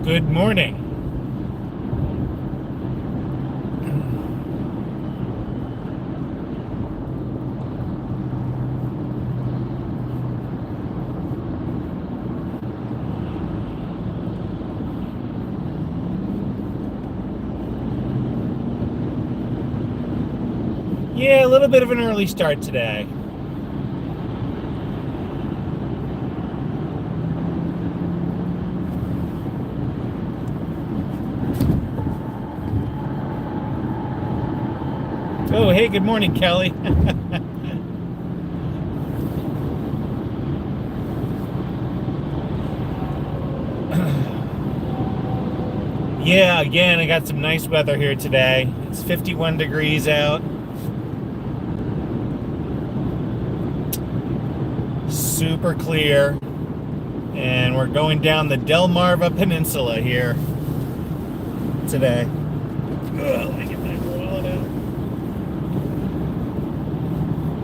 Good morning. Yeah, a little bit of an early start today. Oh, hey, good morning, Kelly. Yeah, again, I got some nice weather here today. It's 51 degrees out. Super clear. And we're going down the Delmarva Peninsula here today. Let me get my wallet out.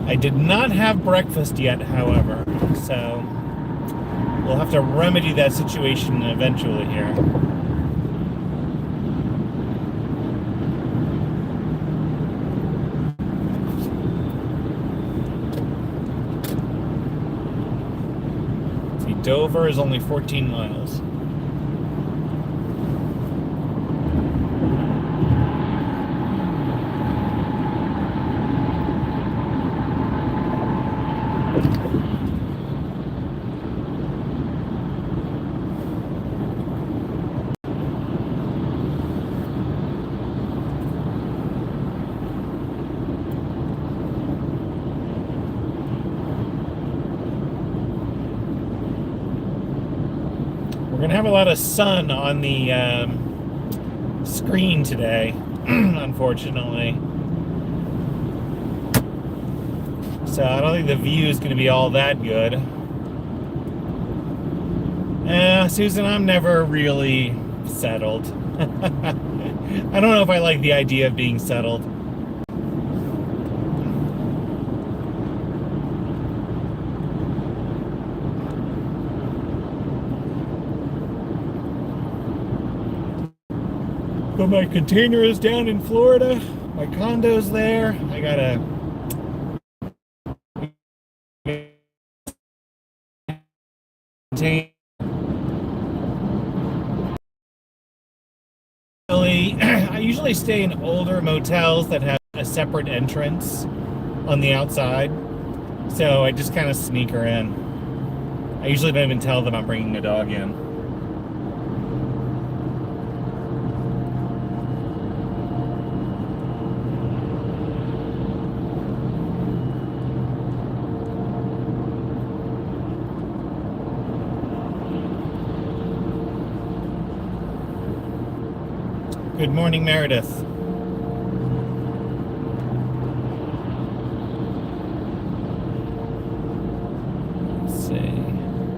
I did not have breakfast yet, however, so we'll have to remedy that situation eventually here. See, Dover is only 14 miles. We're going to have a lot of sun on the screen today, unfortunately. So I don't think the view is going to be all that good. Susan, I'm never really settled. I don't know if I like the idea of being settled. But my container is down in Florida. My condo's there. I gotta contain. I usually stay in older motels that have a separate entrance on the outside. So I just kind of sneak her in. I usually don't even tell them I'm bringing a dog in. Good morning, Meredith. Let's see.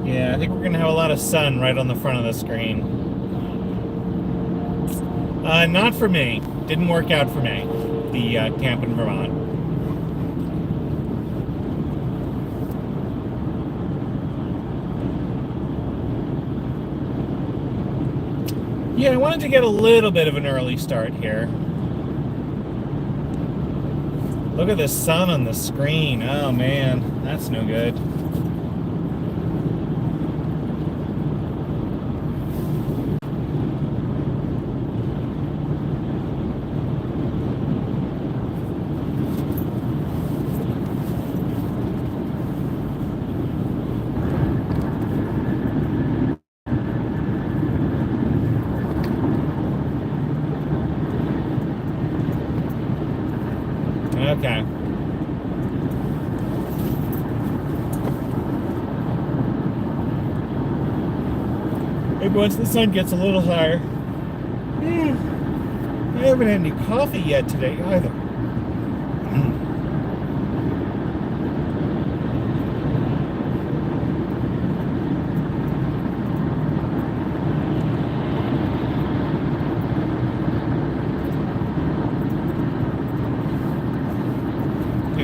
Yeah, I think we're going to have a lot of sun right on the front of the screen. Not for me. Didn't work out for me, the camp in Vermont. Yeah, I wanted to get a little bit of an early start here. Look at the sun on the screen. Oh man, that's no good. Okay. Maybe once the sun gets a little higher. I haven't had any coffee yet today either.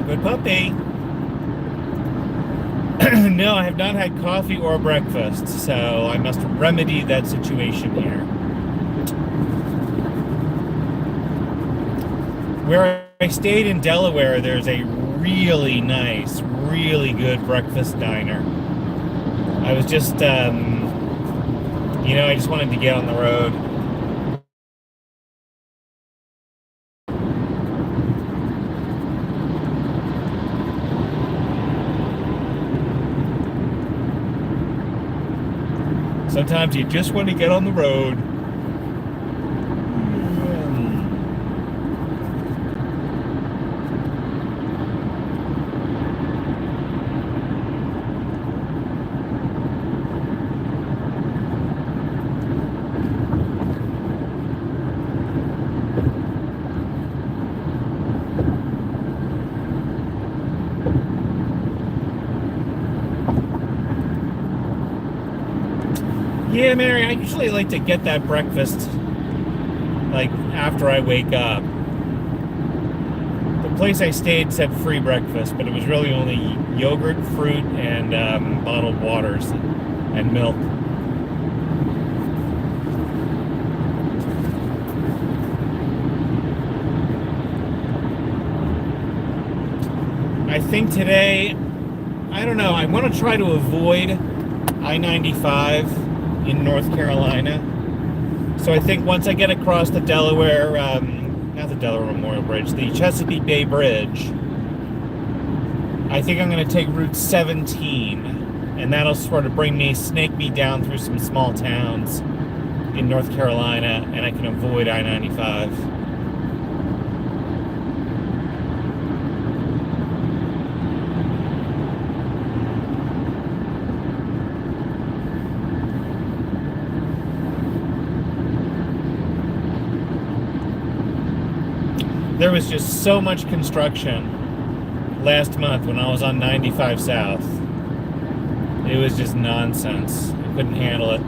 Good puppy. No, I have not had coffee or breakfast, so I must remedy that situation here. Where I stayed in Delaware, there's a really nice, really good breakfast diner. I was just, I just wanted to get on the road. Sometimes you just want to get on the road. Yeah, Mary, I usually like to get that breakfast, like, after I wake up. The place I stayed said free breakfast, but it was really only yogurt, fruit, and bottled waters and milk. I think today, I don't know, I want to try to avoid I-95 in North Carolina. So I think once I get across the Delaware, not the Delaware Memorial Bridge, the Chesapeake Bay Bridge, I think I'm going to take Route 17, and that'll sort of snake me down through some small towns in North Carolina, and I can avoid I-95. There was just so much construction last month when I was on 95 South. It was just nonsense. I couldn't handle it.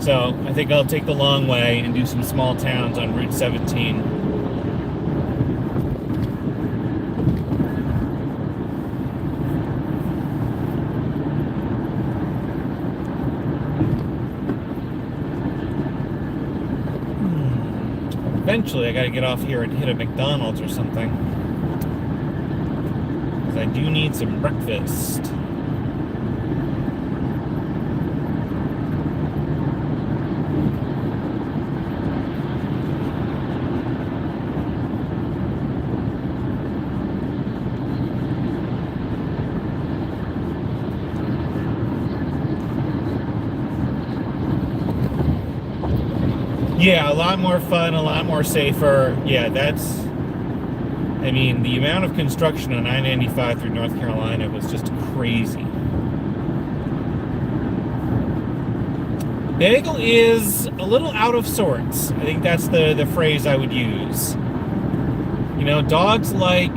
So I think I'll take the long way and do some small towns on Route 17. Eventually, I gotta get off here and hit a McDonald's or something. Because I do need some breakfast. Yeah, a lot more fun, a lot more safer. Yeah, the amount of construction on I-95 through North Carolina was just crazy. Bagel is a little out of sorts. I think that's the phrase I would use. Dogs like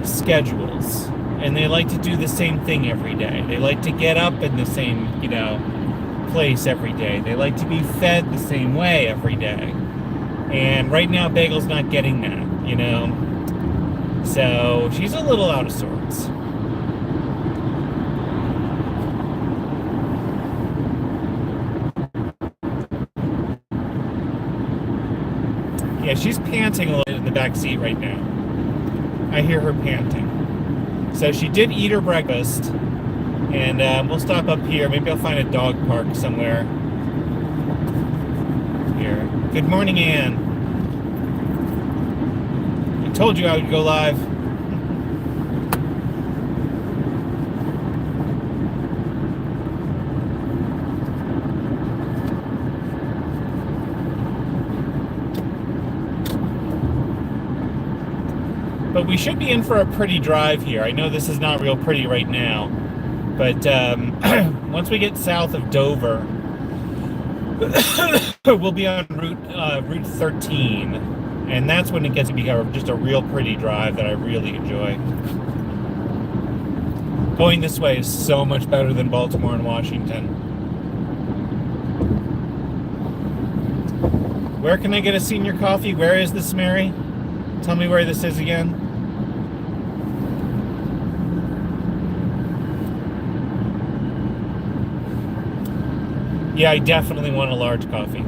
schedules, and they like to do the same thing every day. They like to get up in the same, place every day. They like to be fed the same way every day. And right now, Bagel's not getting that, So she's a little out of sorts. Yeah, she's panting a little in the back seat right now. I hear her panting. So she did eat her breakfast. And we'll stop up here. Maybe I'll find a dog park somewhere. Here. Good morning, Anne. I told you I would go live. But we should be in for a pretty drive here. I know this is not real pretty right now. But once we get south of Dover, we'll be on Route 13, and that's when it gets to be just a real pretty drive that I really enjoy. Going this way is so much better than Baltimore and Washington. Where can I get a senior coffee? Where is this, Mary? Tell me where this is again. Yeah, I definitely want a large coffee.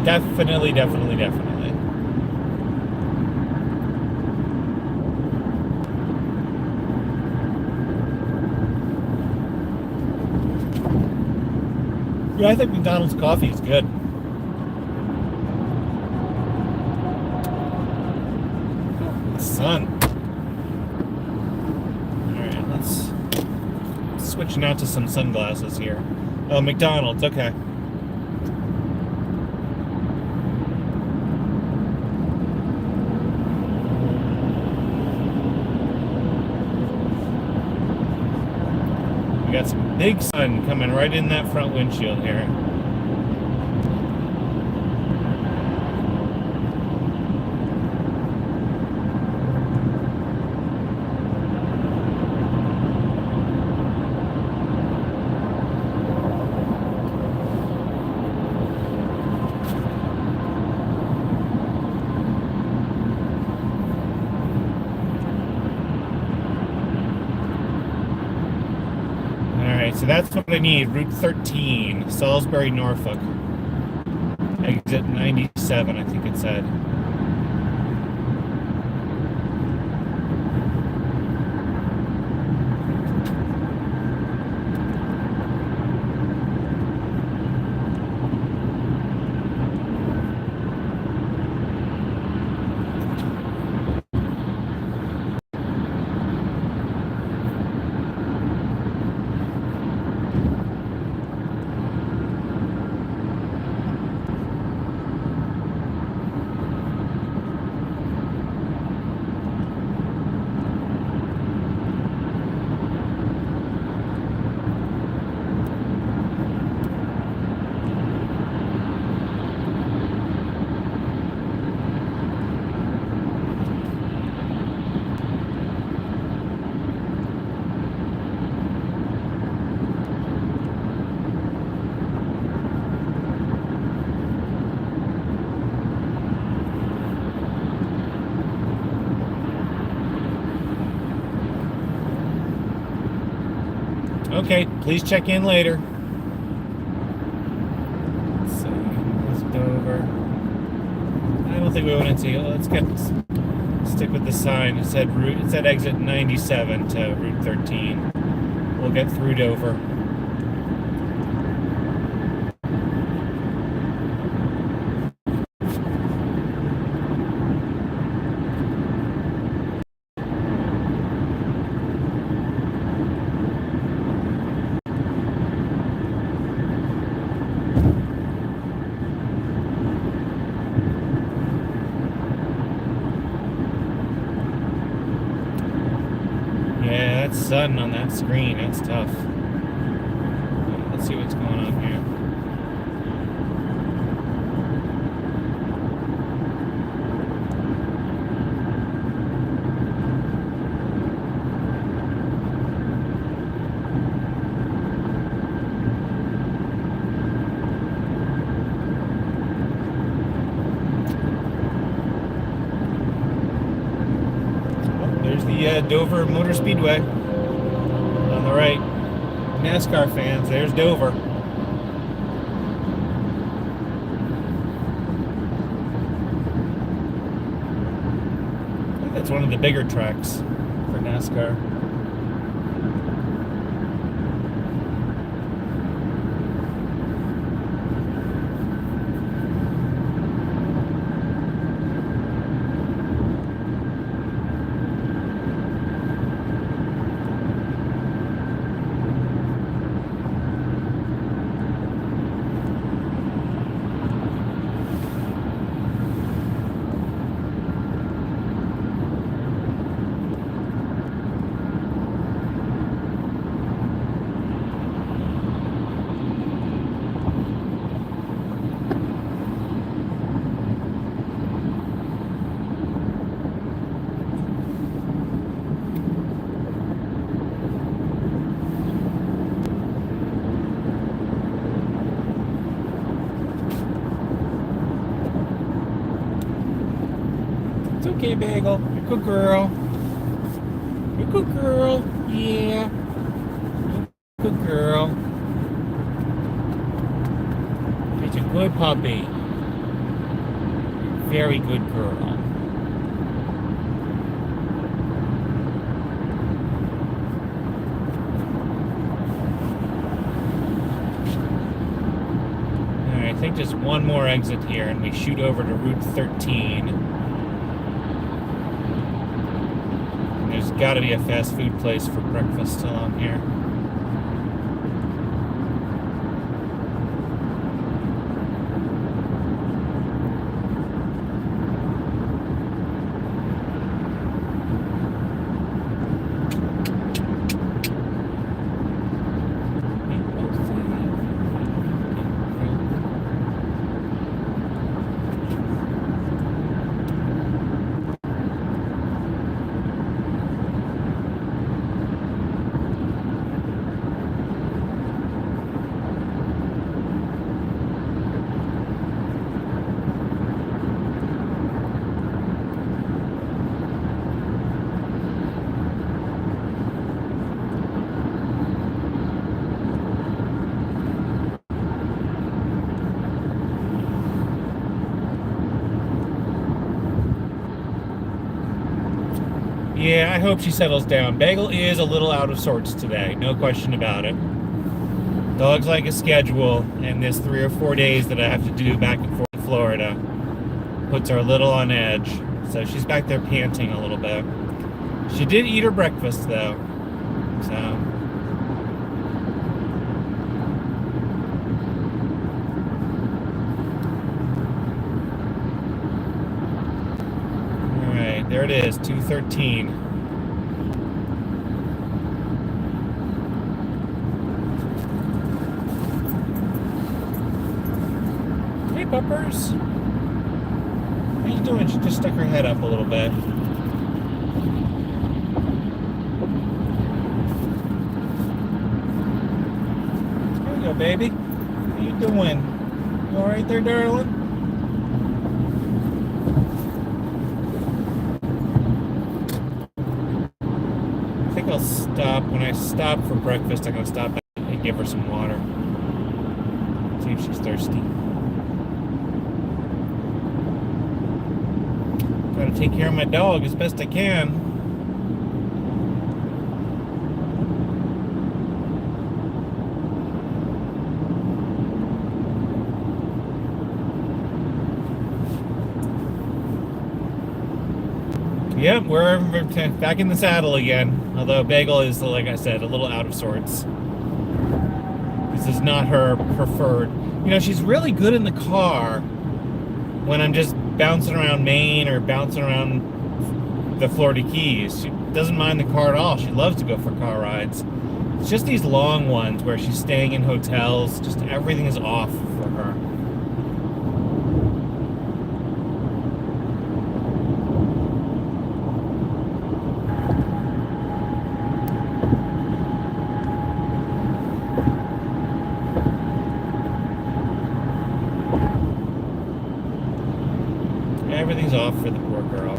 Definitely, definitely, definitely. Yeah, I think McDonald's coffee is good. The sun. Alright, let's switch now to some sunglasses here. Oh, McDonald's, okay. We got some big sun coming right in that front windshield here. Alright, so that's what I need. Route 13, Salisbury, Norfolk. Exit 97, I think it said. Okay, please check in later. Let's see, there's Dover. I don't think we went into. Let's stick with the sign. It said exit 97 to Route 13. We'll get through Dover. Yeah, that sun on that screen, that's tough. Let's see what's going on here. Oh, there's the Dover Motor Speedway on the right. NASCAR fans, there's Dover. I think that's one of the bigger tracks for NASCAR. It's okay, Bagel. You're a good girl. You're a good girl. Yeah. Good girl. She's a good puppy. Very good girl. Alright, I think just one more exit here and we shoot over to Route 13. And there's gotta be a fast food place for breakfast along here. Yeah, I hope she settles down. Bagel is a little out of sorts today, no question about it. Dog's like a schedule, and this 3 or 4 days that I have to do back and forth in Florida puts her a little on edge. So she's back there panting a little bit. She did eat her breakfast though, so. Alright, there it is, 213. Hey, puppers. How you doing? She just stuck her head up a little bit. There you go, baby. How you doing? You all right there, darling? I think I'll stop. When I stop for breakfast, I'm going to stop and give her some water. See if she's thirsty. Gotta take care of my dog as best I can. Yep, we're back in the saddle again. Although Bagel is, like I said, a little out of sorts. This is not her preferred. You know, she's really good in the car when I'm just bouncing around Maine or bouncing around the Florida Keys. She doesn't mind the car at all. She loves to go for car rides. It's just these long ones where she's staying in hotels. Just everything is off for her. Everything's off for the poor girl.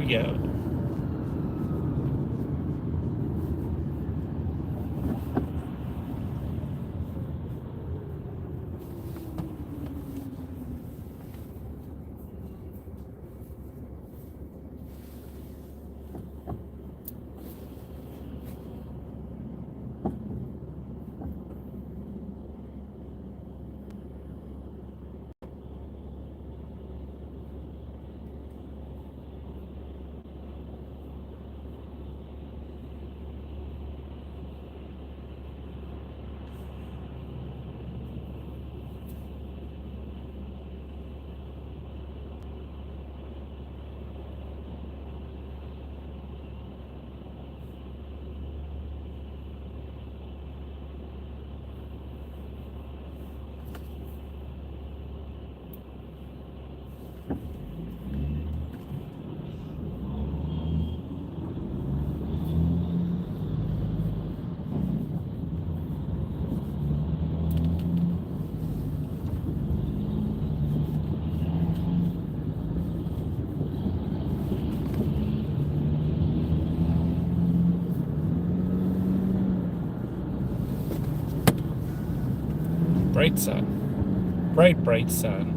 Go. bright sun. Bright, bright sun.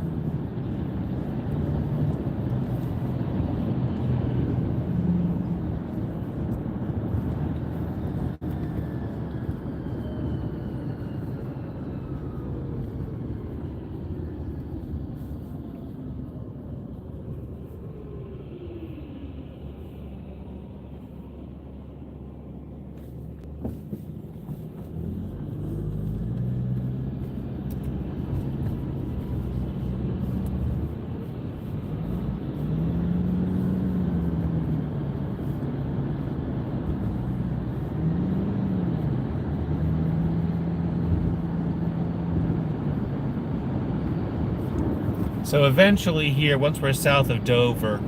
So eventually here, once we're south of Dover,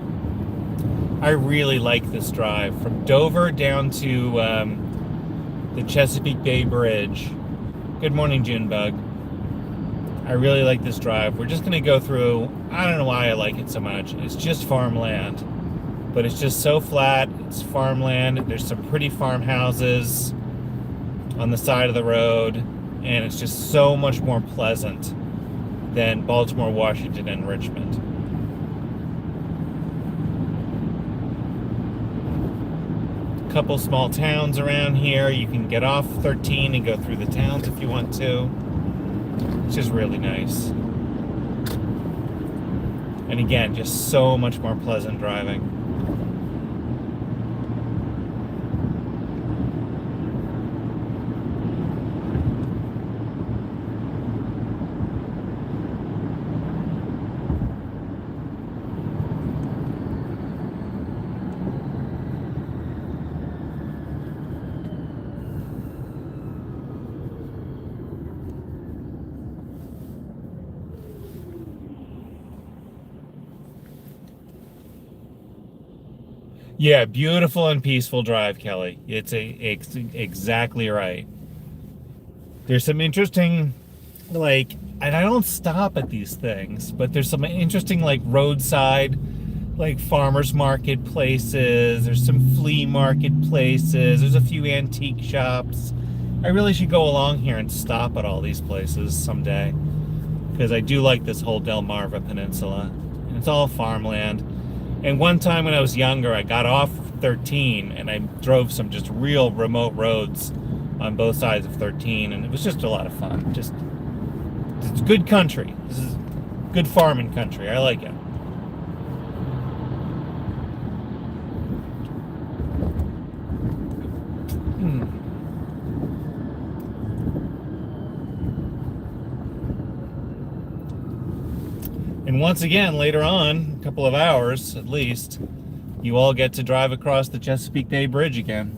I really like this drive. From Dover down to the Chesapeake Bay Bridge. Good morning, Junebug. I really like this drive. We're just going to go through, I don't know why I like it so much. It's just farmland. But it's just so flat. It's farmland. There's some pretty farmhouses on the side of the road. And it's just so much more pleasant than Baltimore, Washington, and Richmond. A couple small towns around here. You can get off 13 and go through the towns if you want to. It's just really nice. And again, just so much more pleasant driving. Yeah, beautiful and peaceful drive, Kelly. It's exactly right. There's some interesting, like, and I don't stop at these things, but there's some interesting, like, roadside, like, farmers market places. There's some flea market places. There's a few antique shops. I really should go along here and stop at all these places someday, because I do like this whole Delmarva Peninsula. And it's all farmland. And one time when I was younger, I got off 13 and I drove some just real remote roads on both sides of 13, and it was just a lot of fun. It's good country. This is good farming country. I like it. And once again, later on, a couple of hours at least, you all get to drive across the Chesapeake Bay Bridge again.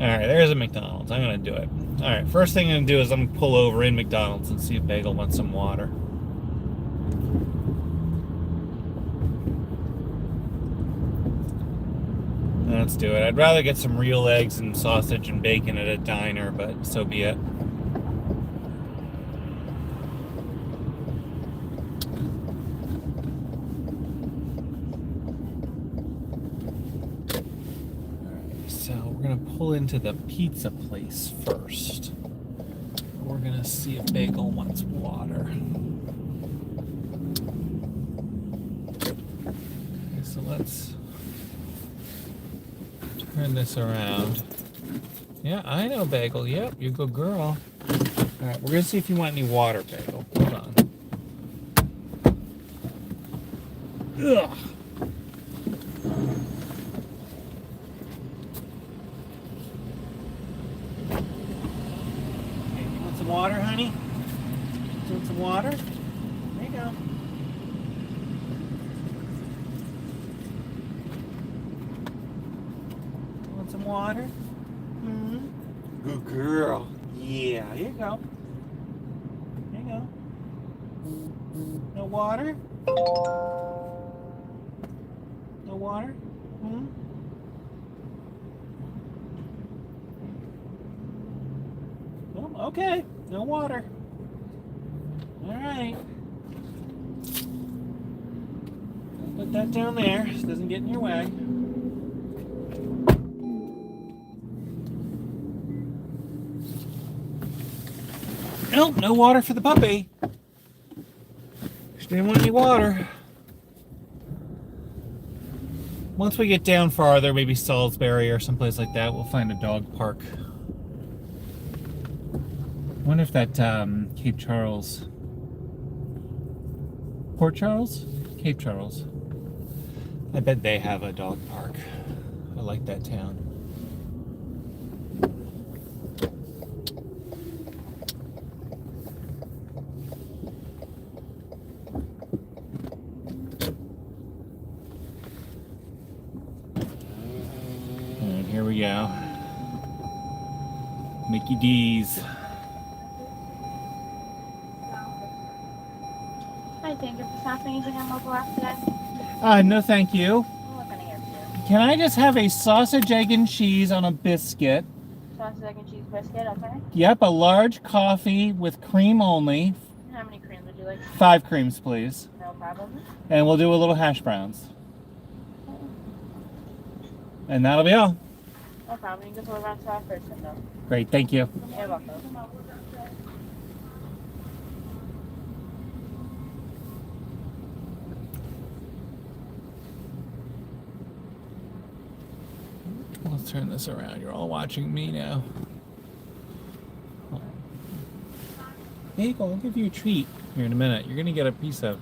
Alright, there's a McDonald's. I'm going to do it. Alright, first thing I'm going to do is I'm going to pull over in McDonald's and see if Bagel wants some water. Let's do it. I'd rather get some real eggs and sausage and bacon at a diner, but so be it. So we're going to pull into the pizza place first. We're going to see if Bagel wants water. Okay, so let's turn this around. Yeah, I know, Bagel. Yep, you good girl. All right, we're going to see if you want any water, Bagel. Hold on. Ugh. Water, honey? You want some water? There you go. Want some water? Mm-hmm. Good girl. Yeah, here you go. Here you go. No water? No water? Hmm? Okay, no water. All right. Put that down there so it doesn't get in your way. Nope, no water for the puppy. She didn't want any water. Once we get down farther, maybe Salisbury or someplace like that, we'll find a dog park. I wonder if that Cape Charles, Port Charles? Cape Charles. I bet they have a dog park. I like that town. And here we go. Mickey D's. Hi, thank you for stopping using our mobile app today. No thank you. What can I get for you? Can I just have a sausage, egg, and cheese on a biscuit? Sausage, egg, and cheese biscuit, okay. Yep, a large coffee with cream only. How many creams would you like? 5 creams, please. No problem. And we'll do a little hash browns. And that'll be all. No problem. You can pull around to our first window. Great, thank you. You're welcome. Let's turn this around. You're all watching me now. There you go. I'll give you a treat here in a minute. You're going to get a piece of.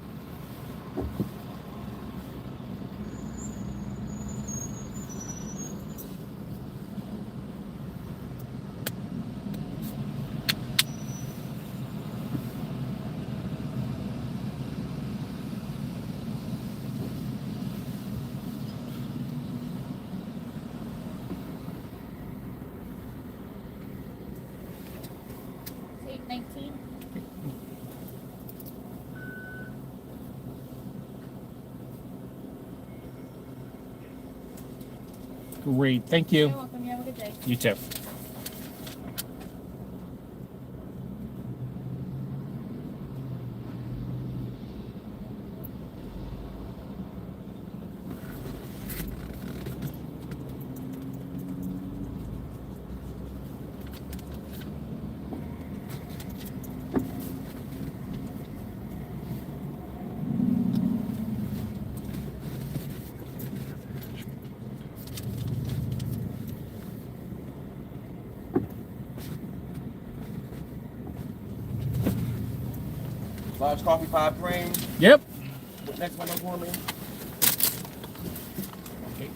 Great, thank you. You're welcome. You have a good day. You too. Large coffee, 5 creams. Yep. Next one for me. Okay.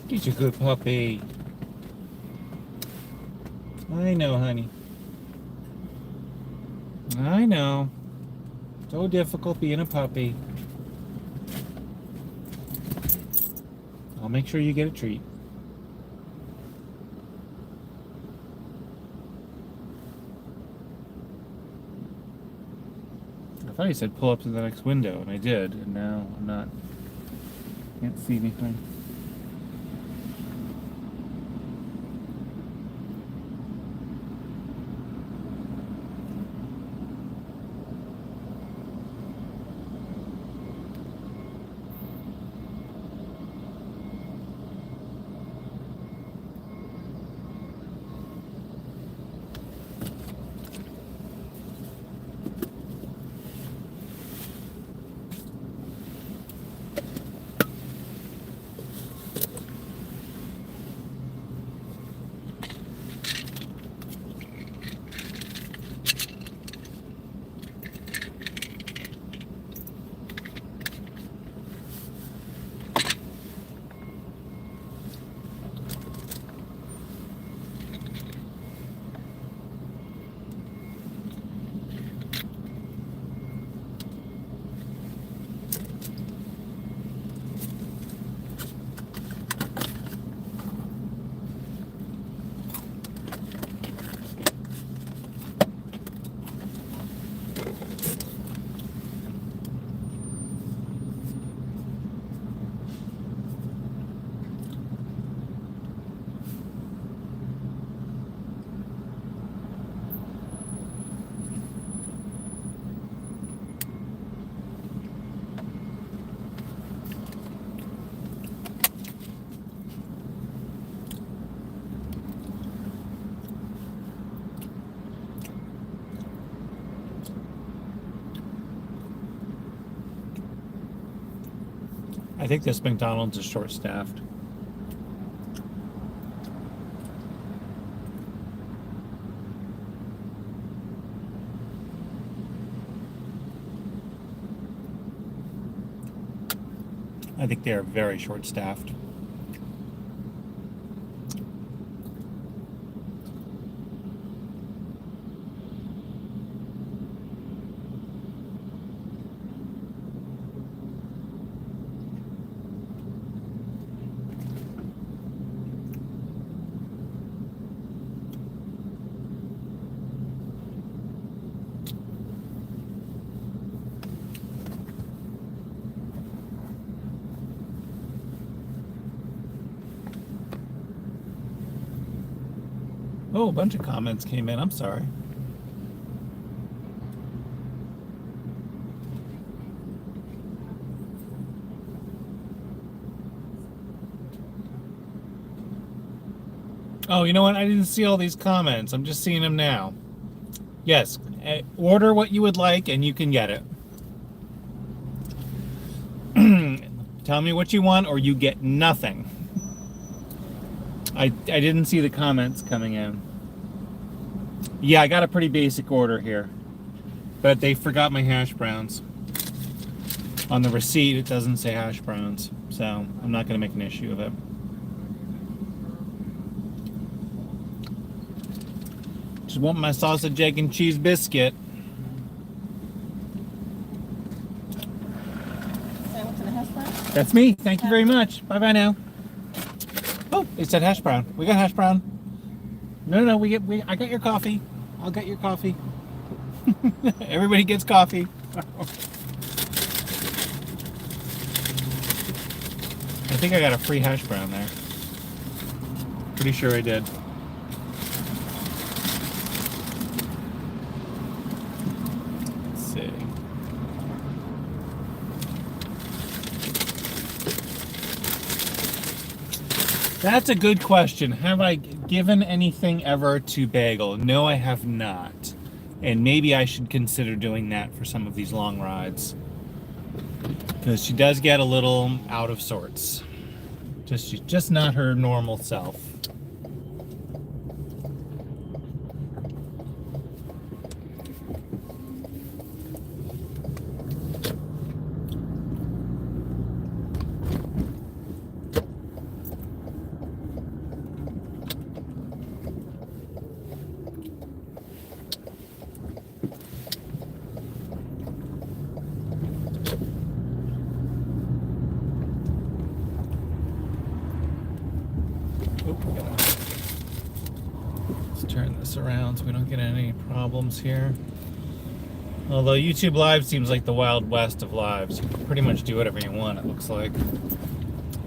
He's a good puppy. I know, honey. I know. So difficult being a puppy. I'll make sure you get a treat. I thought he said pull up to the next window, and I did, and now I'm not. Can't see anything. I think this McDonald's is short-staffed. I think they are very short-staffed. Oh, a bunch of comments came in. I'm sorry. Oh, you know what? I didn't see all these comments. I'm just seeing them now. Yes, order what you would like and you can get it. Tell me what you want or you get nothing. I didn't see the comments coming in. Yeah, I got a pretty basic order here. But they forgot my hash browns. On the receipt, it doesn't say hash browns. So I'm not going to make an issue of it. Just want my sausage, egg, and cheese biscuit. That's me. Thank you very much. Bye-bye now. Oh, they said hash brown. We got hash brown. No, I got your coffee. I'll get your coffee. Everybody gets coffee. I think I got a free hash brown there. Pretty sure I did. Let's see. That's a good question. Have I given anything ever to Bagel? No, I have not. And maybe I should consider doing that for some of these long rides. Because she does get a little out of sorts. She's just not her normal self. Let's turn this around so we don't get any problems here. Although YouTube Live seems like the Wild West of lives. You can pretty much do whatever you want, it looks like.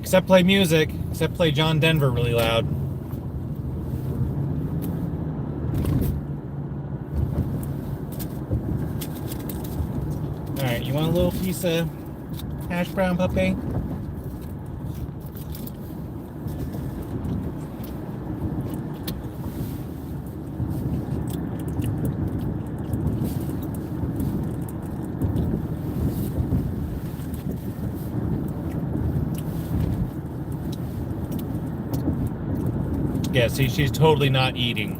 Except play music. Except play John Denver really loud. Alright, you want a little piece of hash brown, puppy? Yeah, see, she's totally not eating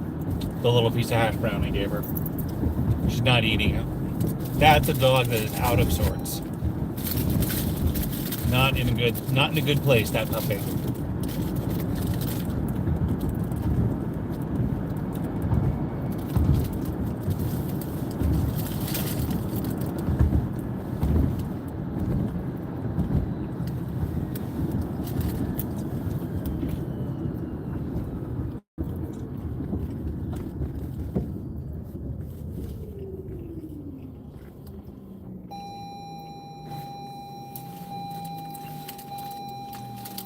the little piece of hash brown I gave her. She's not eating it. That's a dog that is out of sorts. Not in a good place, that puppy.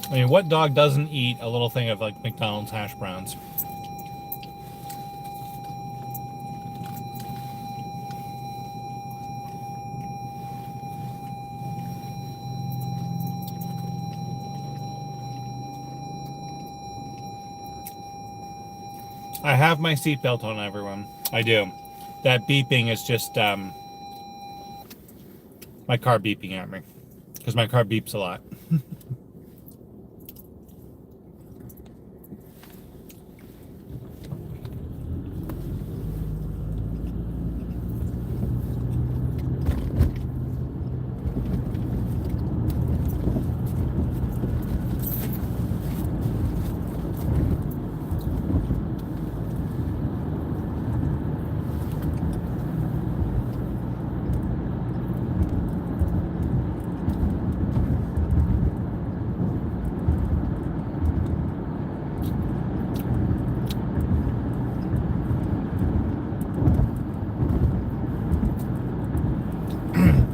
I mean, what dog doesn't eat a little thing of like McDonald's hash browns? I have my seatbelt on, everyone. I do. That beeping is just my car beeping at me. Because my car beeps a lot.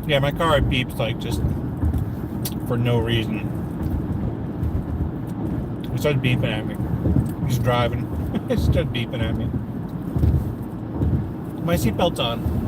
Yeah, my car beeps like just for no reason. It started beeping at me. Just driving. It started beeping at me. My seatbelt's on.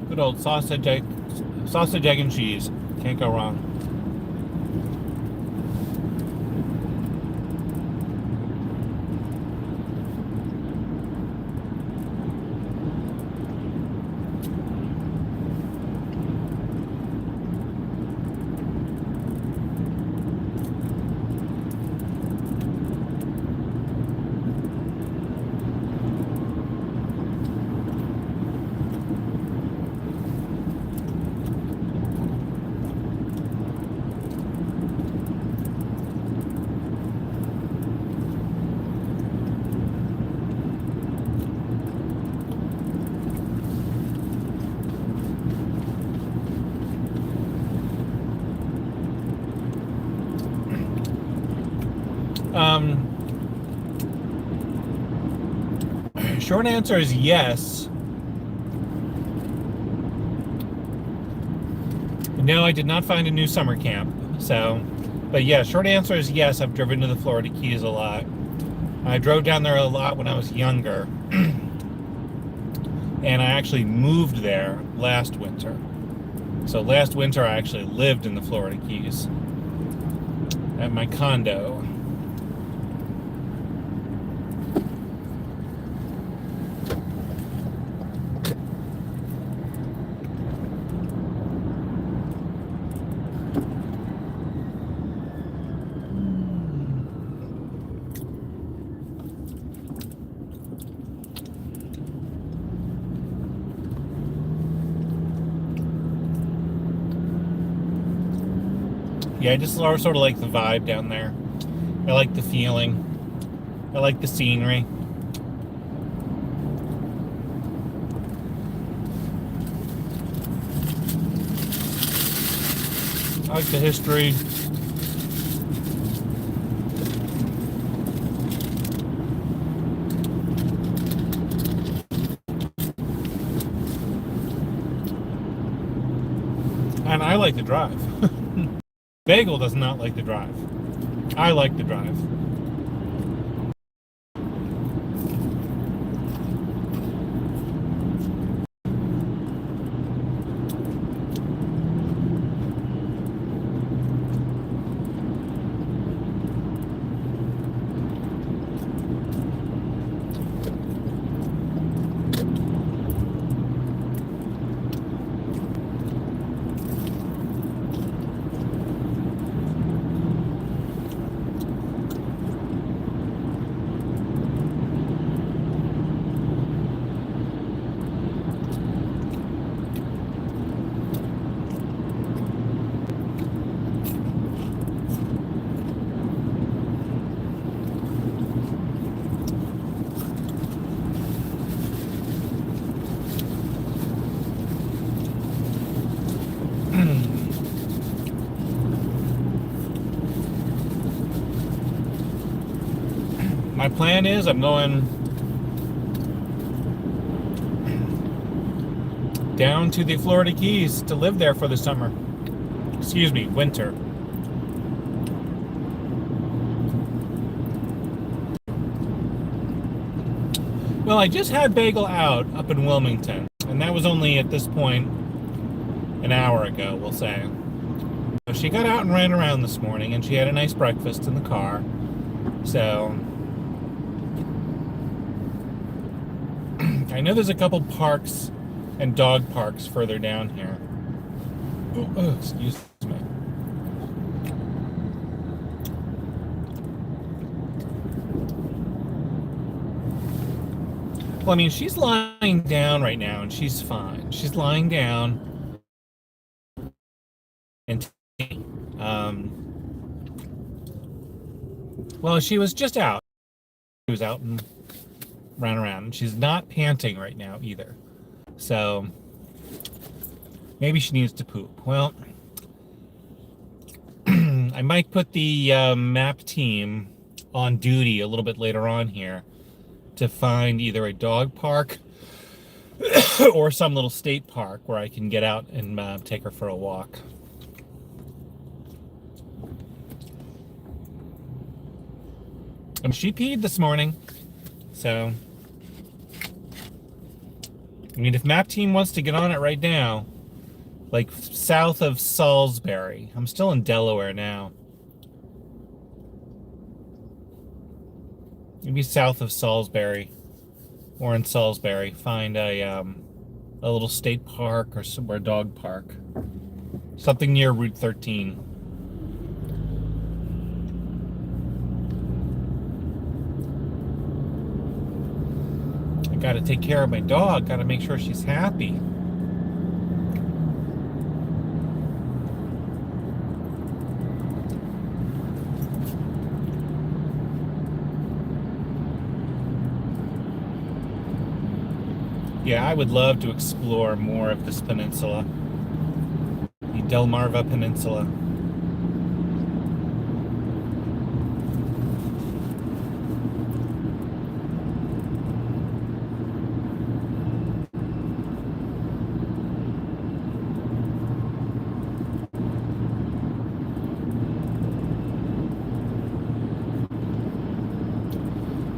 Good old sausage, egg and cheese. Can't go wrong. Short answer is yes. No, I did not find a new summer camp. So, but yeah, short answer is yes. I've driven to the Florida Keys a lot. I drove down there a lot when I was younger. And I actually moved there last winter. So last winter I actually lived in the Florida Keys at my condo. Yeah, I just sort of like the vibe down there. I like the feeling. I like the scenery. I like the history. And I like the drive. Bagel does not like the drive. I like the drive. My plan is I'm going down to the Florida Keys to live there for the summer. Excuse me, winter. Well, I just had Bagel out up in Wilmington, and that was only at this point an hour ago, we'll say. So she got out and ran around this morning, and she had a nice breakfast in the car. So I know there's a couple parks and dog parks further down here. Oh, excuse me. Well, I mean, she's lying down right now, and she's fine. She's lying down. And well, she was just out. She was out and ran around, and she's not panting right now either. So maybe she needs to poop. Well, I might put the map team on duty a little bit later on here to find either a dog park or some little state park where I can get out and take her for a walk. And she peed this morning, so I mean, if map team wants to get on it right now, like south of Salisbury. I'm still in Delaware now. Maybe south of Salisbury, or in Salisbury, find a little state park or somewhere, dog park, something near Route 13. I gotta take care of my dog. Gotta make sure she's happy. Yeah, I would love to explore more of this peninsula, the Delmarva Peninsula.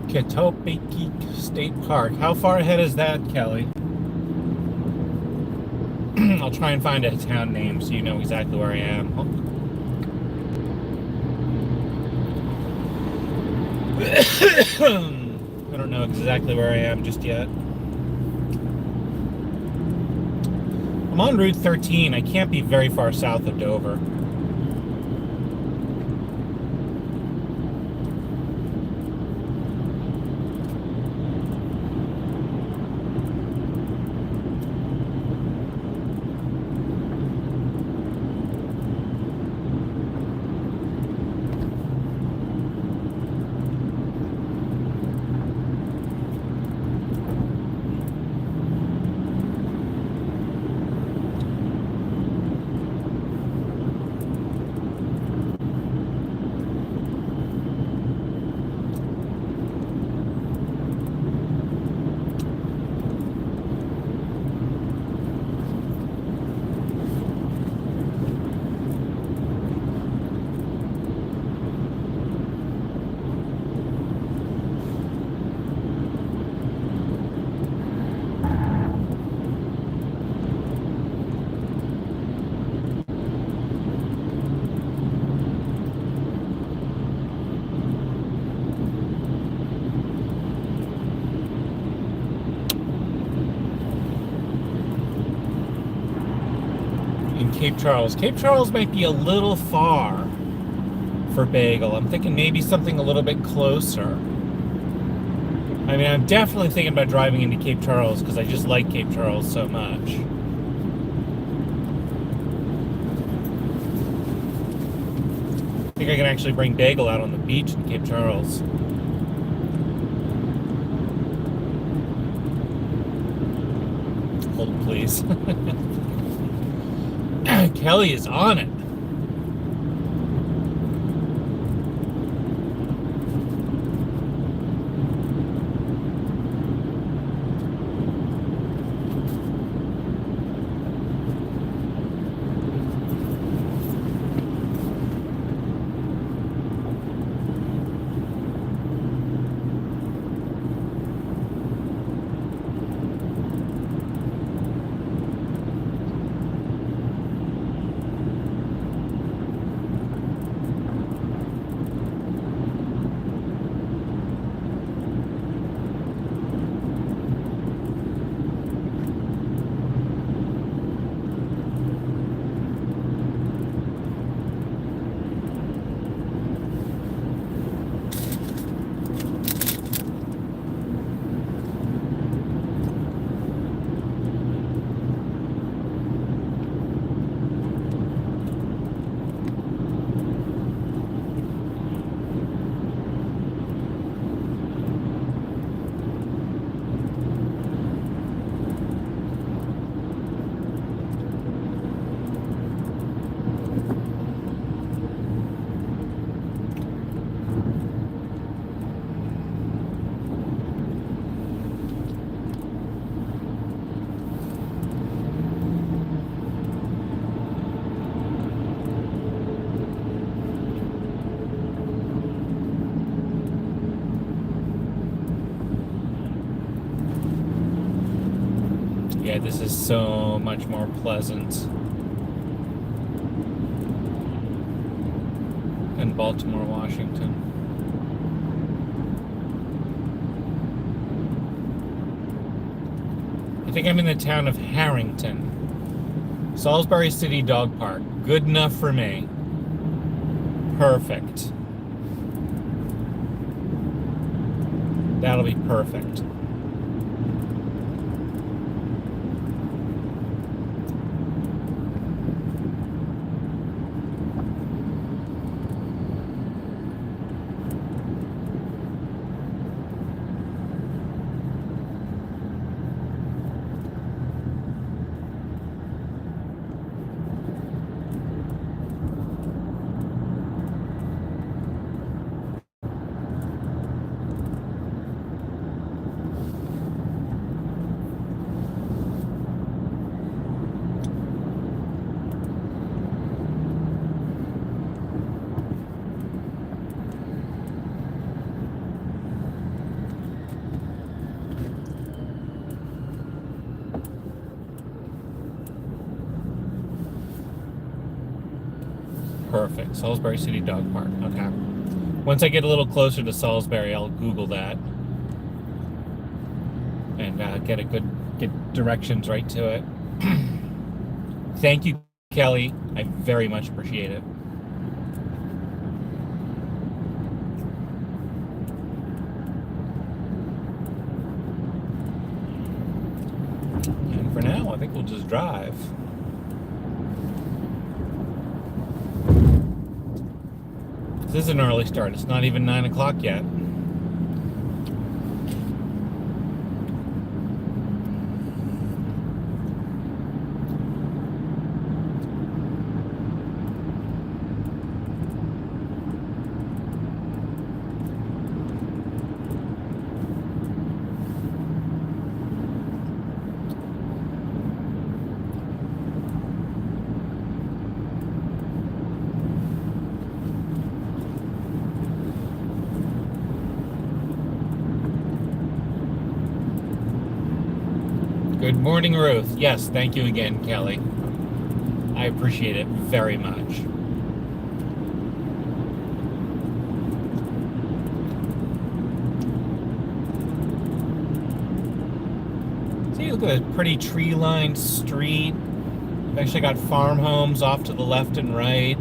Ketopeke State Park. How far ahead is that, Kelly? I'll try and find a town name so you know exactly where I am. I don't know exactly where I am just yet. I'm on Route 13. I can't be very far south of Dover. in Cape Charles. Cape Charles might be a little far for bagel. I'm thinking maybe something a little bit closer. I mean, I'm definitely thinking about driving into Cape Charles because I just like Cape Charles so much. I think I can actually bring bagel out on the beach in Cape Charles. Hold, please. Kelly is on it. Yeah, this is so much more pleasant than Baltimore, Washington. I think I'm in the town of Harrington. Salisbury City Dog Park. Good enough for me. Perfect. That'll be perfect. Perfect. Salisbury City Dog Park. Okay. Once I get a little closer to Salisbury, I'll Google that and get directions right to it. Thank you, Kelly. I very much appreciate it. And for now, I think we'll just drive. This is an early start. It's not even 9 o'clock yet. Good morning, Ruth. Yes, thank you again, Kelly. I appreciate it very much. See, look at that pretty tree-lined street. We've actually got farm homes off to the left and right.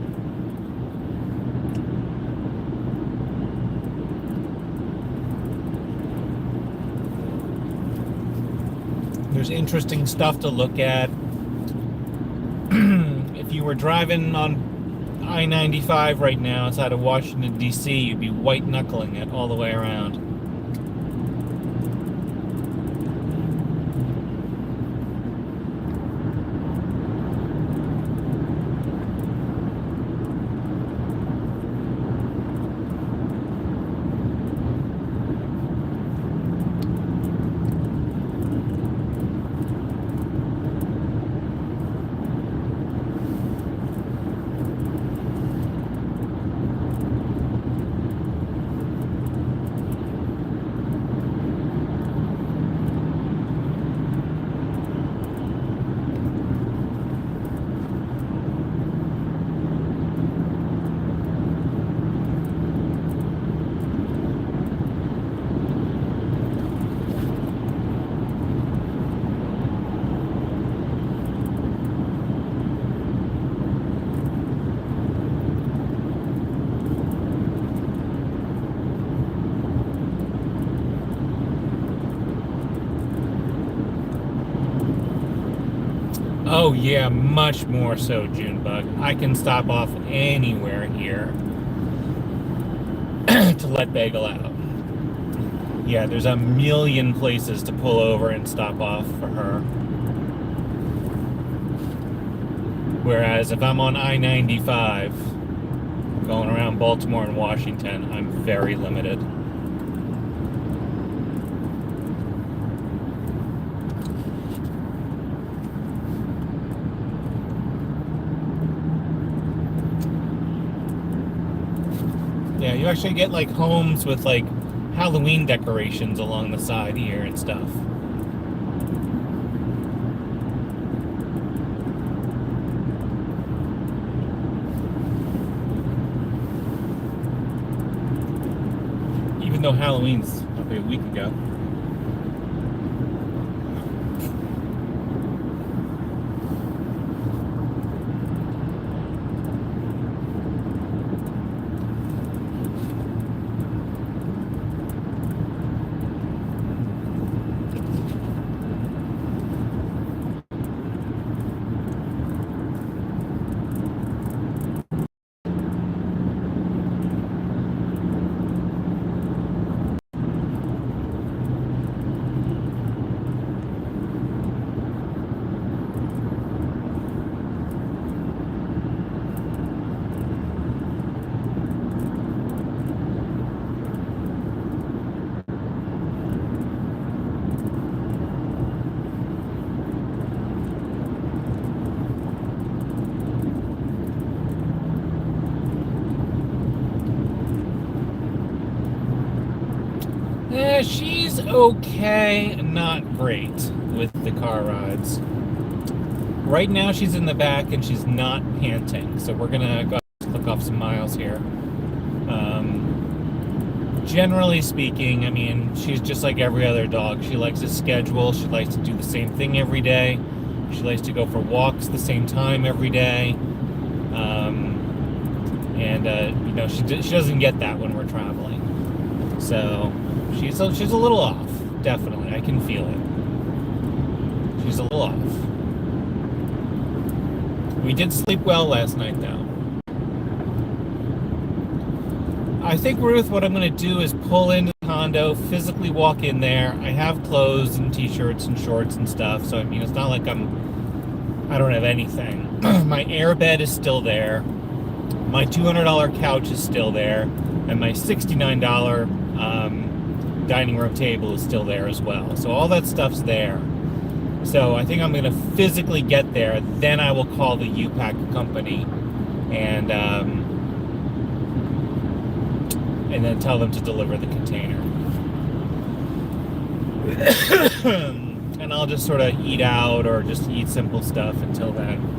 There's interesting stuff to look at. If you were driving on I-95 right now outside of Washington, D.C., you'd be white-knuckling it all the way around. Oh yeah, much more so, Junebug. I can stop off anywhere here to let Bagel out. Yeah, there's a million places to pull over and stop off for her. Whereas if I'm on I-95, going around Baltimore and Washington, I'm very limited. Yeah, you actually get like homes with like Halloween decorations along the side here and stuff. Even though Halloween's probably a week ago. She's okay, not great with the car rides. Right now she's in the back and she's not panting, so we're gonna go click off some miles here. Generally speaking, I mean, she's just like every other dog. She likes a schedule, she likes to do the same thing every day, she likes to go for walks the same time every day. You know, she doesn't get that when we're traveling. So she's a little off, definitely. I can feel it. She's a little off. We did sleep well last night, though. I think, Ruth, what I'm going to do is pull into the condo, physically walk in there. I have clothes and t-shirts and shorts and stuff, so I mean, it's not like I don't have anything. My air bed is still there. My $200 couch is still there. And my $69 dining room table is still there as well. So all that stuff's there. So I think I'm going to physically get there. Then I will call the U-Pack company and then tell them to deliver the container. And I'll just sort of eat out or just eat simple stuff until then.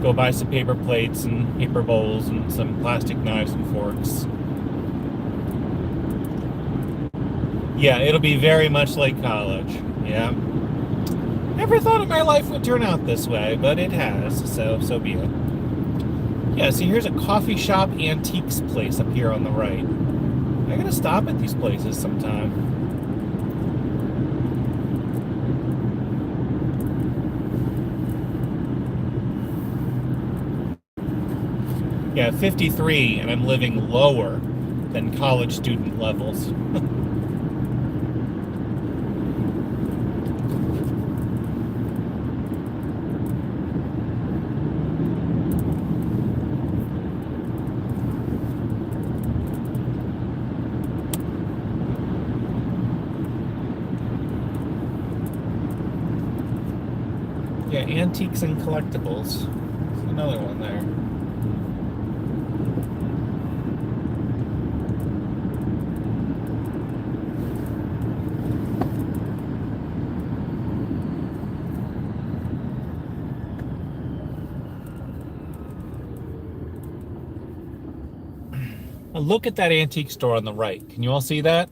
Go buy some paper plates and paper bowls and some plastic knives and forks. Yeah, it'll be very much like college. Yeah. Never thought my life would turn out this way, but it has, so be it. Yeah, see, here's a coffee shop antiques place up here on the right. I gotta stop at these places sometime. Yeah, 53, and I'm living lower than college student levels. Yeah, antiques and collectibles. There's another one there. Look at that antique store on the right. Can you all see that?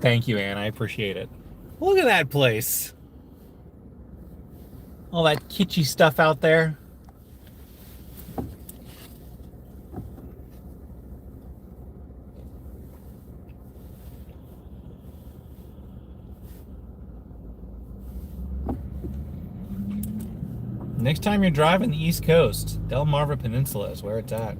Thank you, Anne. I appreciate it. Look at that place. All that kitschy stuff out there. Next time you're driving the East Coast, Delmarva Peninsula is where it's at.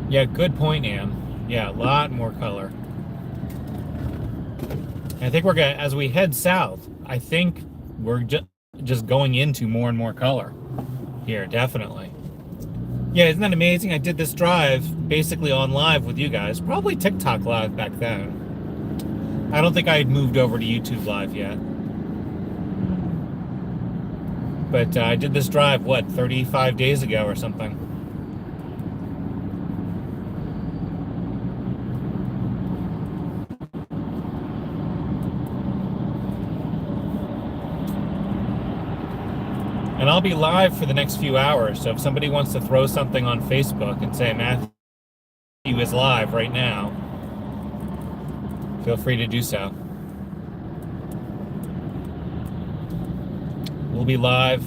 Yeah, good point, Ann. Yeah, a lot more color. I think we're gonna, as we head south, I think we're just going into more and more color here, definitely. Yeah, isn't that amazing? I did this drive basically on live with you guys, probably TikTok live back then. I don't think I had moved over to YouTube live yet. But I did this drive, what, 35 days ago or something. And I'll be live for the next few hours, so if somebody wants to throw something on Facebook and say Matthew is live right now, feel free to do so. We'll be live.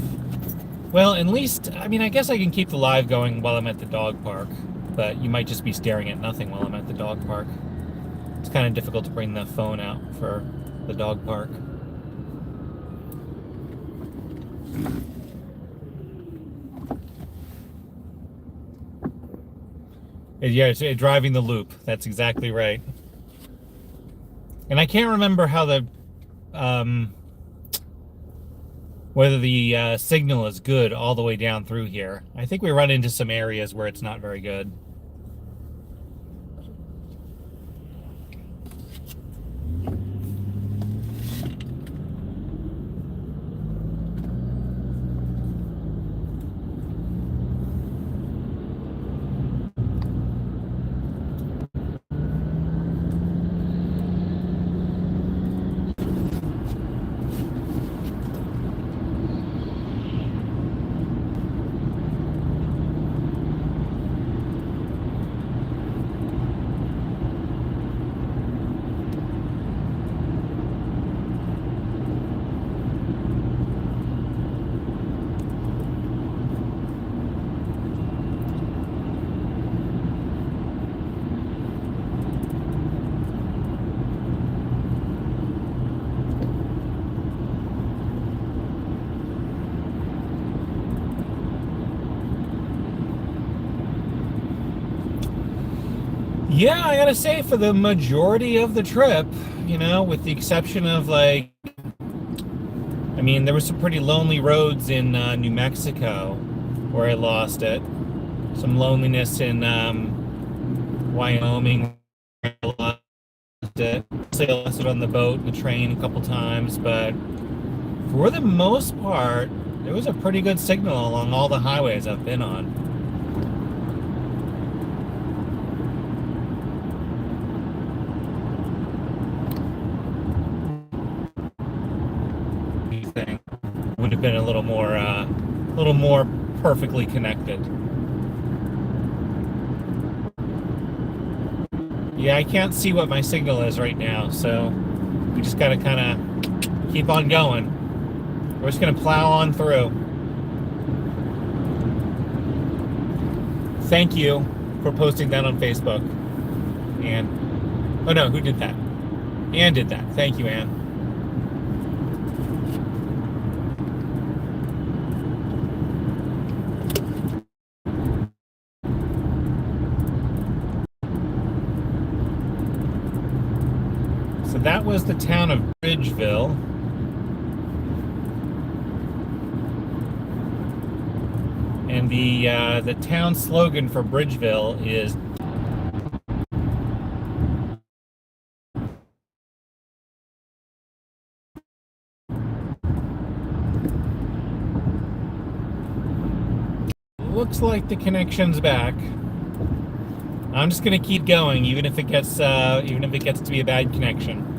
Well, at least, I mean, I guess I can keep the live going while I'm at the dog park, but you might just be staring at nothing while I'm at the dog park. It's kind of difficult to bring the phone out for the dog park. Yeah, it's driving the loop. That's exactly right. And I can't remember how the whether the signal is good all the way down through here. I think we run into some areas where it's not very good. Yeah, I gotta say, for the majority of the trip, you know, with the exception of like, I mean, there were some pretty lonely roads in New Mexico where I lost it. Some loneliness in Wyoming where I lost it. I lost it on the boat and the train a couple times, but for the most part, there was a pretty good signal along all the highways I've been on. Would have been a little more perfectly connected. Yeah, I can't see what my signal is right now, so we just gotta kind of keep on going. We're just gonna plow on through. Thank you for posting that on Facebook. Anne. Oh no, who did that? Anne did that. Thank you, Anne. So that was the town of Bridgeville. And the town slogan for Bridgeville is looks like the connection's back. I'm just gonna keep going, even if it gets to be a bad connection.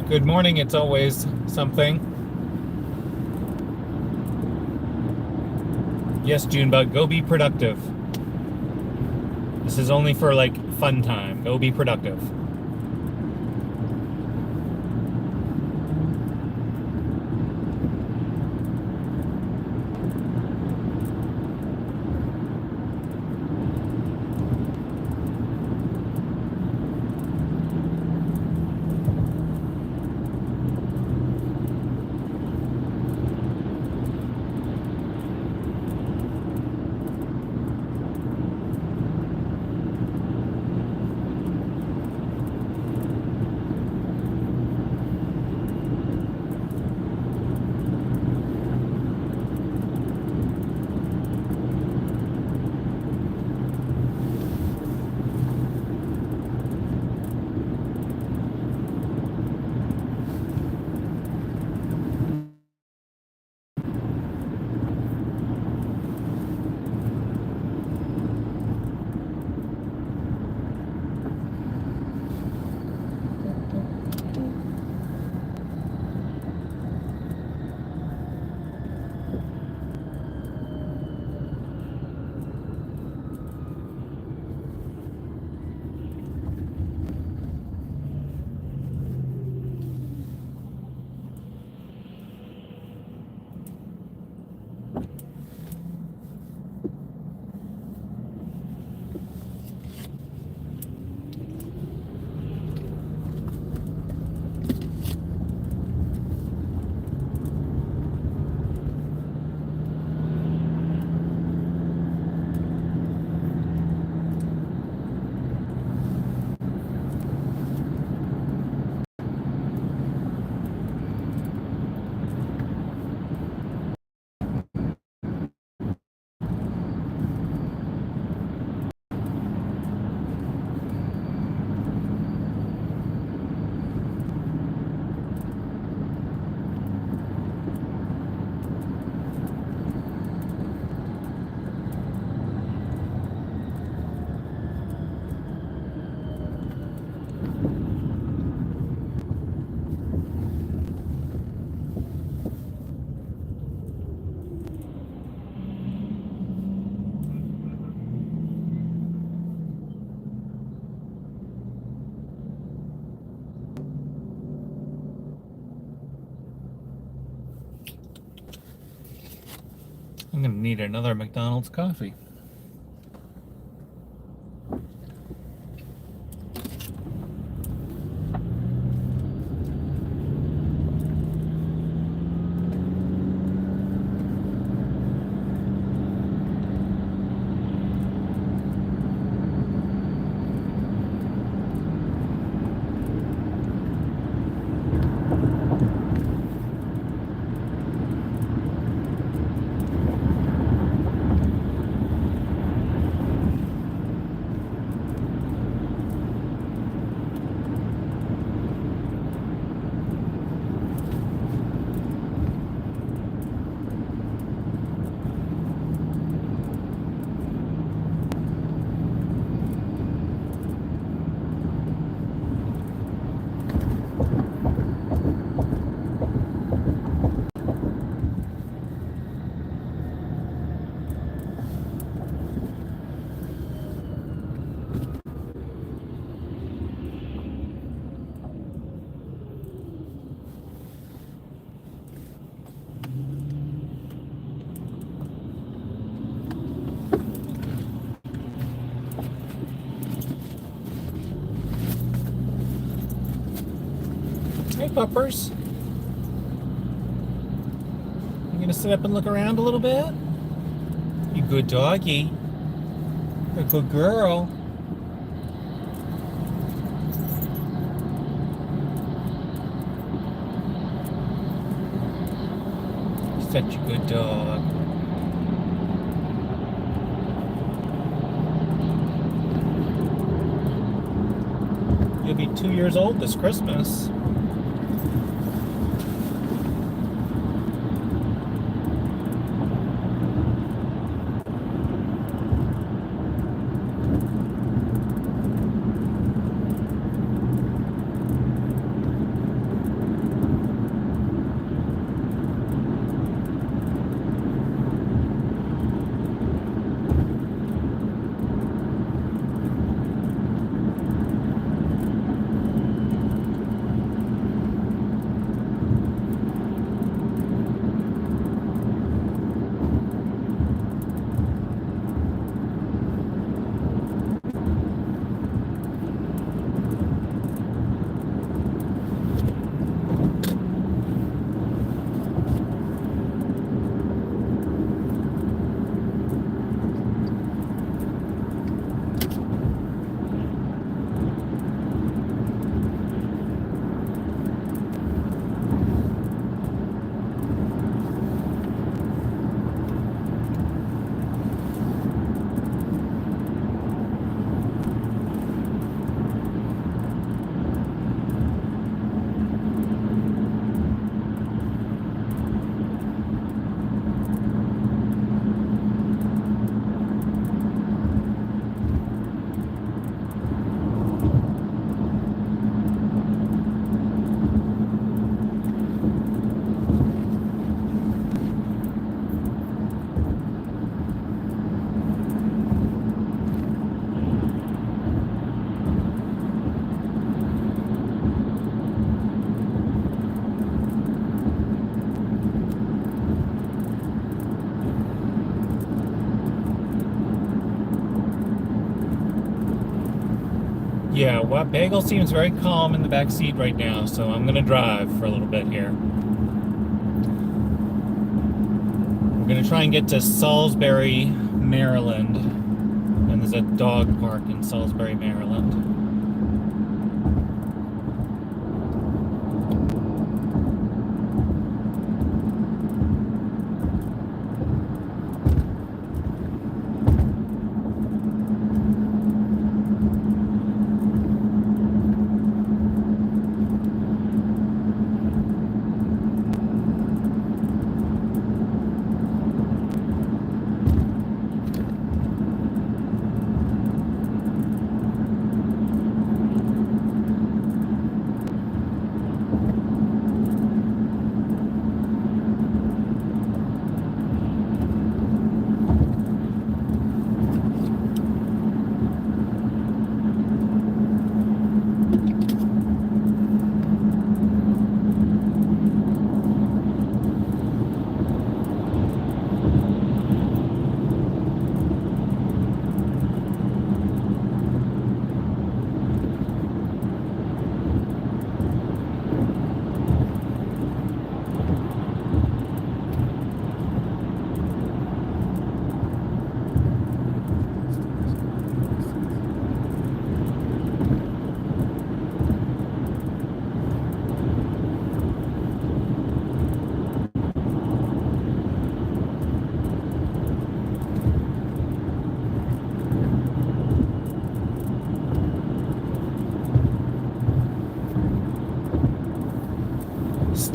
Good morning, it's always something. Yes, Junebug, go be productive. This is only for like fun time. Go be productive. I'm gonna need another McDonald's coffee. Hey, puppers. You gonna sit up and look around a little bit? You good doggy. You're a good girl. Such a good dog. You'll be 2 years old this Christmas. Yeah, well, Bagel seems very calm in the back seat right now, so I'm gonna drive for a little bit here. We're gonna try and get to Salisbury, Maryland, and there's a dog park in Salisbury, Maryland.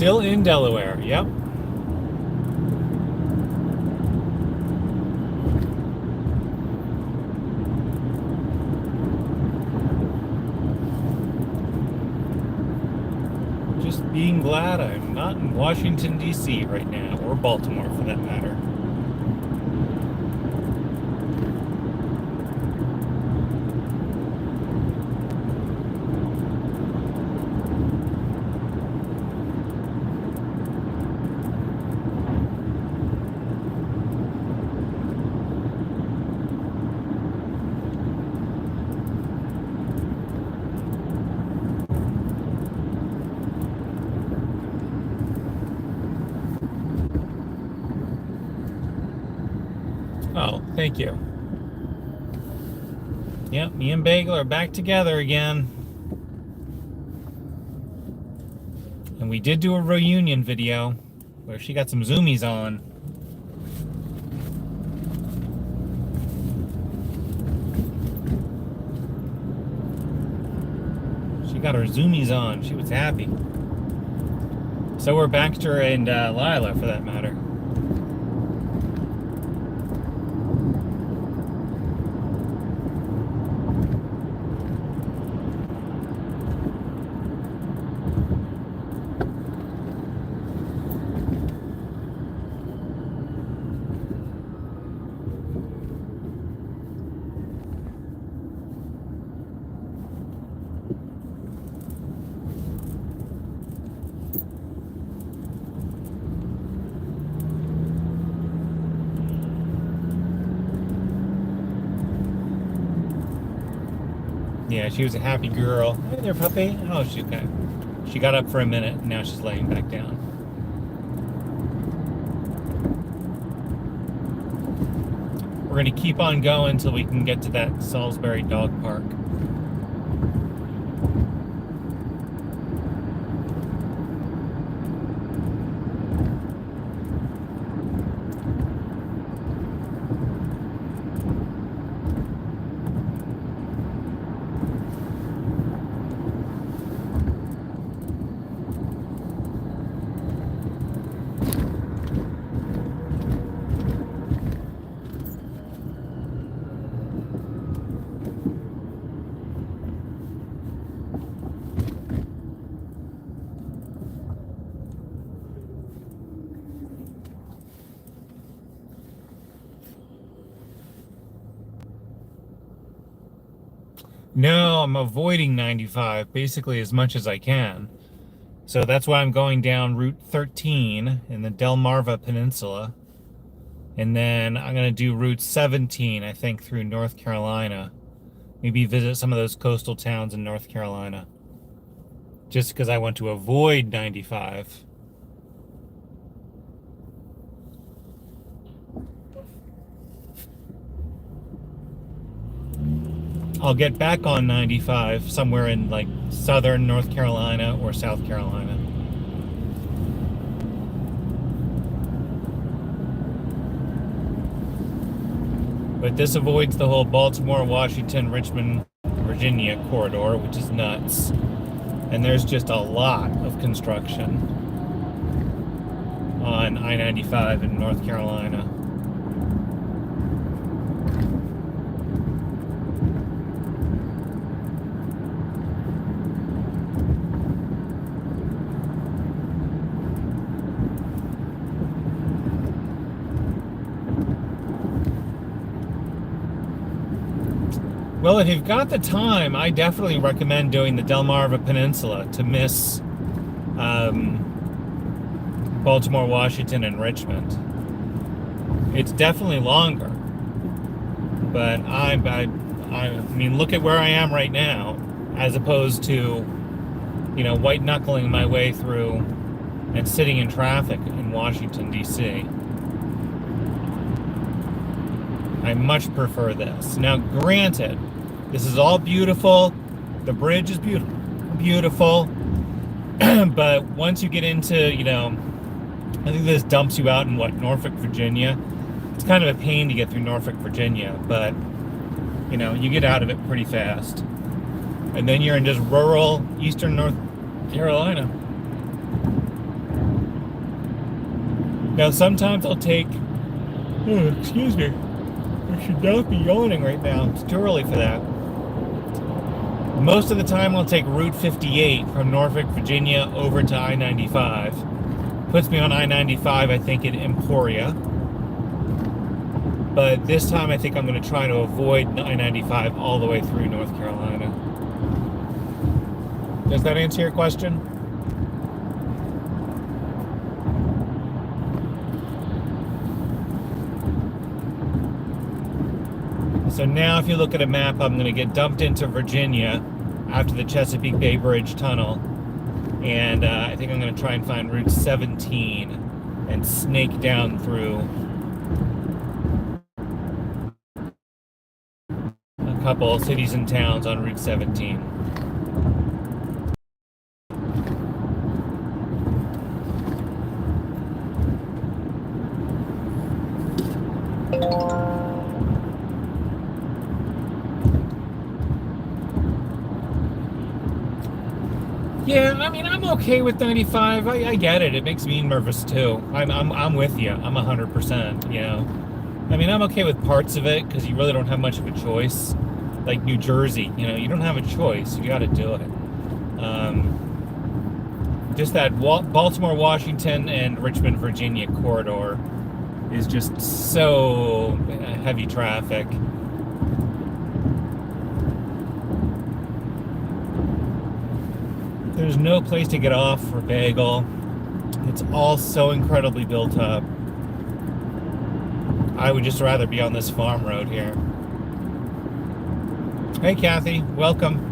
Still in Delaware, yep. Just being glad I'm not in Washington, D.C. right now, or Baltimore for that matter. Oh, thank you. Yep, me and Bagel are back together again. And we did do a reunion video where she got some zoomies on. She got her zoomies on. She was happy. So were Baxter and Lila, for that matter. Yeah, she was a happy girl. Hey there, puppy. Oh, she got up for a minute, and now she's laying back down. We're going to keep on going until we can get to that Salisbury Dog Park. No, I'm avoiding 95 basically as much as I can. So that's why I'm going down Route 13 in the Delmarva Peninsula. And then I'm going to do Route 17, I think, through North Carolina. Maybe visit some of those coastal towns in North Carolina. Just because I want to avoid 95. I'll get back on 95 somewhere in like southern North Carolina or South Carolina. But this avoids the whole Baltimore, Washington, Richmond, Virginia corridor, which is nuts. And there's just a lot of construction on I-95 in North Carolina. Well, if you've got the time, I definitely recommend doing the Delmarva Peninsula to miss Baltimore, Washington, and Richmond. It's definitely longer, but I mean, look at where I am right now, as opposed to, you know, white knuckling my way through and sitting in traffic in Washington, D.C. I much prefer this. Now, granted, this is all beautiful. The bridge is beautiful. But once you get into, you know, I think this dumps you out in Norfolk, Virginia. It's kind of a pain to get through Norfolk, Virginia, but, you know, you get out of it pretty fast. And then you're in just rural eastern North Carolina. Now, sometimes I'll take, oh, excuse me, I should not be yawning right now. It's too early for that. Most of the time, I'll take Route 58 from Norfolk, Virginia over to I-95. Puts me on I-95, I think, in Emporia. But this time, I think I'm going to try to avoid I-95 all the way through North Carolina. Does that answer your question? So now if you look at a map, I'm going to get dumped into Virginia after the Chesapeake Bay Bridge Tunnel. And I think I'm going to try and find Route 17 and snake down through a couple cities and towns on Route 17. Yeah, I mean, I'm okay with 95. I get it. It makes me nervous too. I'm with you. I'm 100%. You know, I mean, I'm okay with parts of it because you really don't have much of a choice. Like New Jersey, you know, you don't have a choice. You got to do it. Just that Baltimore, Washington, and Richmond, Virginia corridor is just so heavy traffic. There's no place to get off for bagel. It's all so incredibly built up. I would just rather be on this farm road here. Hey Kathy, welcome.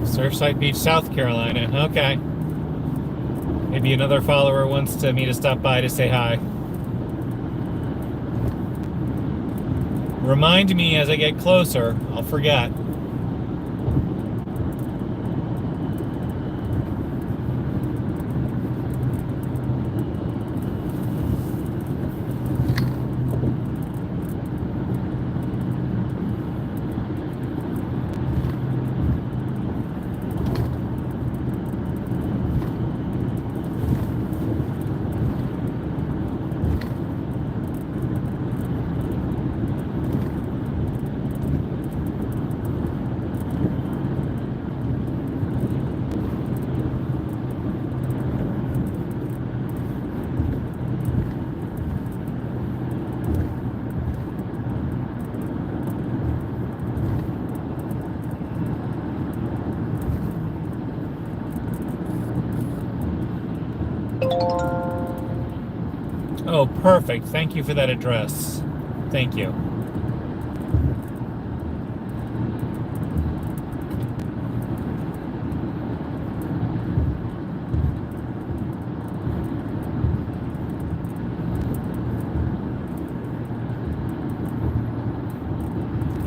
Surfside Beach, South Carolina. Okay. Maybe another follower wants me to stop by to say hi. Remind me as I get closer. I'll forget. Oh, perfect. Thank you for that address. Thank you.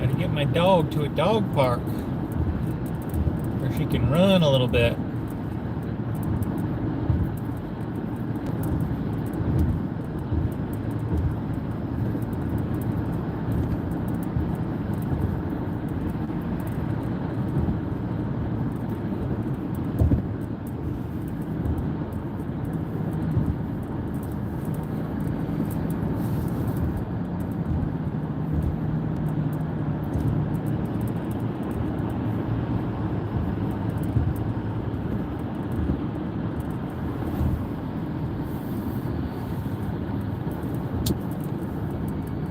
Gotta get my dog to a dog park where she can run a little bit.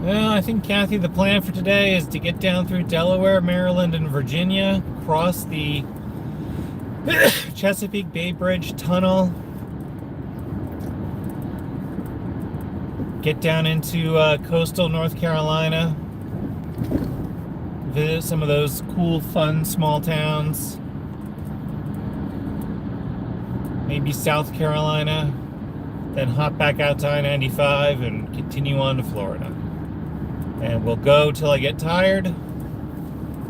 Well, I think, Kathy, the plan for today is to get down through Delaware, Maryland, and Virginia, cross the Chesapeake Bay Bridge Tunnel, get down into coastal North Carolina, visit some of those cool, fun, small towns, maybe South Carolina, then hop back out to I-95 and continue on to Florida. And we'll go till I get tired.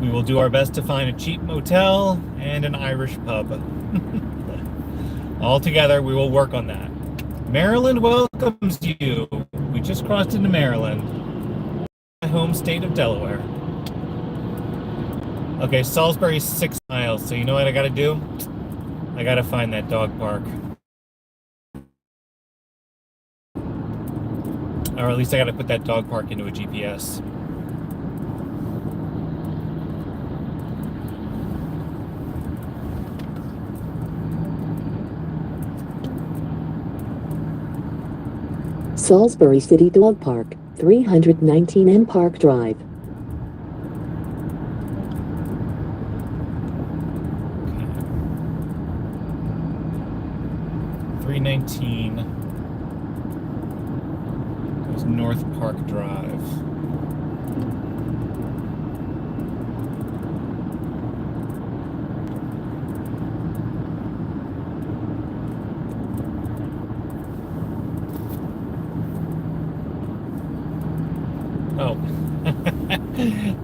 We will do our best to find a cheap motel and an Irish pub. All together, we will work on that. Maryland welcomes you. We just crossed into Maryland, my home state of Delaware. Okay, Salisbury's 6 miles, so you know what I gotta do? I gotta find that dog park. Or at least I gotta put that dog park into a GPS. Salisbury City Dog Park, 319 N Park Drive. Okay. 319 goes North Park Drive. Oh,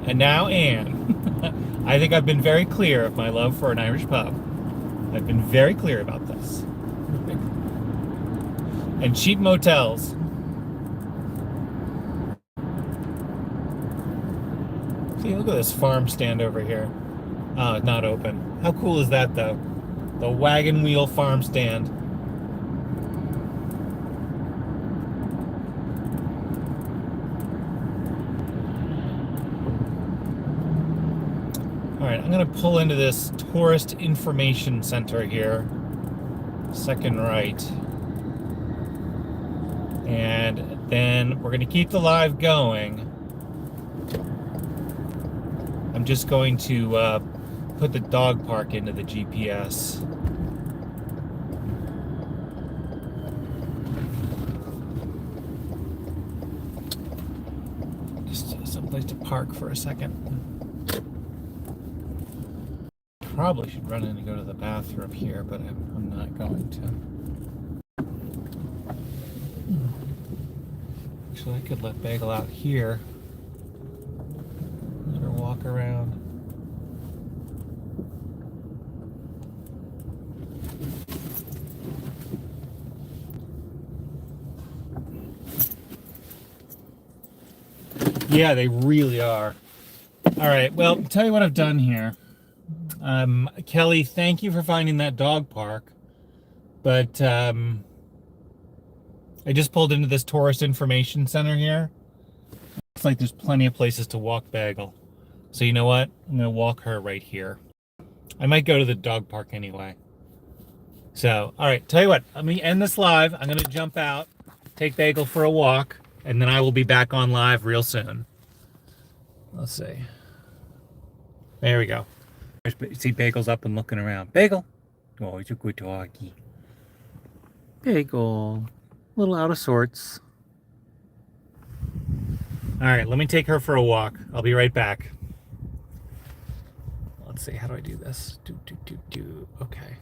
and now Anne. I think I've been very clear of my love for an Irish pub. I've been very clear about this. And cheap motels. See, look at this farm stand over here. Oh, it's not open. How cool is that, though? The wagon wheel farm stand. All right, I'm gonna pull into this tourist information center here. Second right. And then we're gonna keep the live going. I'm just going to put the dog park into the GPS. Just someplace to park for a second. Probably should run in and go to the bathroom here, but I'm not going to. Actually, I could let Bagel out here. Let her walk around. Yeah, they really are. All right, well, tell you what I've done here. Kelly, thank you for finding that dog park. But I just pulled into this tourist information center here. Looks like there's plenty of places to walk Bagel. So you know what? I'm gonna walk her right here. I might go to the dog park anyway. So, all right, tell you what, let me end this live. I'm gonna jump out, take Bagel for a walk, and then I will be back on live real soon. Let's see. There we go. See, Bagel's up and looking around. Bagel. Oh, he's a good doggy. Bagel. A little out of sorts. All right, let me take her for a walk. I'll be right back. Let's see, how do I do this? Okay.